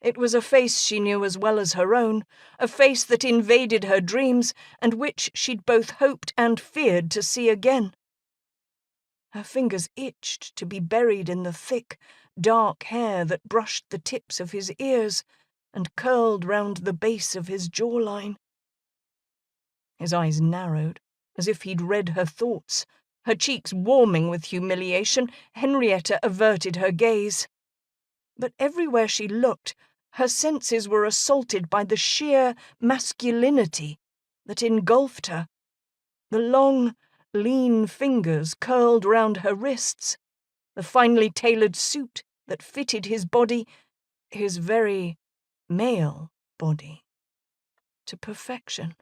It was a face she knew as well as her own, a face that invaded her dreams and which she'd both hoped and feared to see again. Her fingers itched to be buried in the thick, dark hair that brushed the tips of his ears and curled round the base of his jawline. His eyes narrowed, as if he'd read her thoughts. Her cheeks warming with humiliation, Henrietta averted her gaze. But everywhere she looked, her senses were assaulted by the sheer masculinity that engulfed her. The long, lean fingers curled round her wrists, the finely tailored suit that fitted his body, his very male body, to perfection.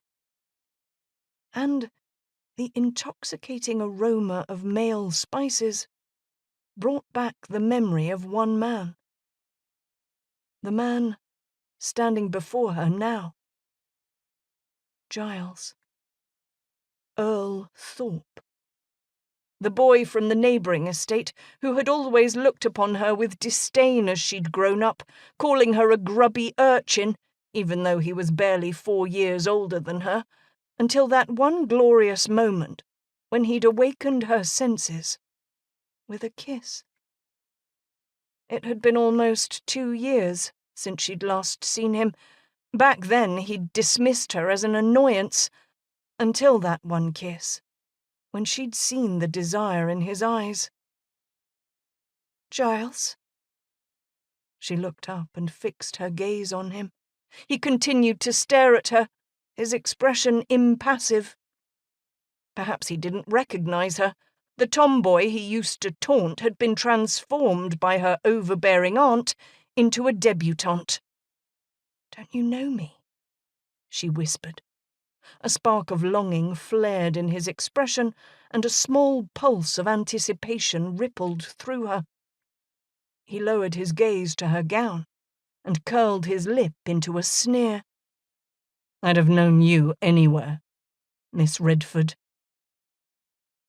And the intoxicating aroma of male spices brought back the memory of one man. The man standing before her now. Giles. Earl Thorpe. The boy from the neighbouring estate who had always looked upon her with disdain as she'd grown up, calling her a grubby urchin, even though he was barely 4 years older than her, until that one glorious moment when he'd awakened her senses with a kiss. It had been almost 2 years since she'd last seen him. Back then he'd dismissed her as an annoyance, until that one kiss, when she'd seen the desire in his eyes. "Giles?" She looked up and fixed her gaze on him. He continued to stare at her, his expression impassive. Perhaps he didn't recognize her. The tomboy he used to taunt had been transformed by her overbearing aunt into a debutante. "Don't you know me?" she whispered. A spark of longing flared in his expression, and a small pulse of anticipation rippled through her. He lowered his gaze to her gown and curled his lip into a sneer. "I'd have known you anywhere, Miss Redford."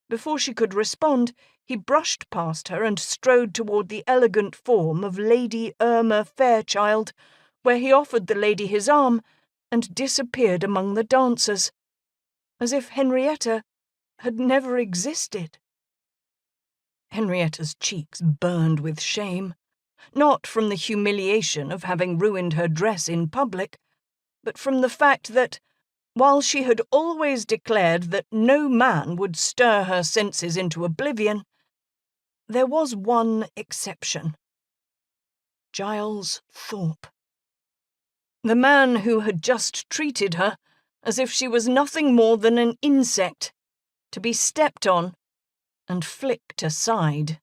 Before she could respond, he brushed past her and strode toward the elegant form of Lady Irma Fairchild, where he offered the lady his arm and disappeared among the dancers, as if Henrietta had never existed. Henrietta's cheeks burned with shame, not from the humiliation of having ruined her dress in public, but from the fact that, while she had always declared that no man would stir her senses into oblivion, there was one exception. Giles Thorpe. The man who had just treated her as if she was nothing more than an insect, to be stepped on and flicked aside.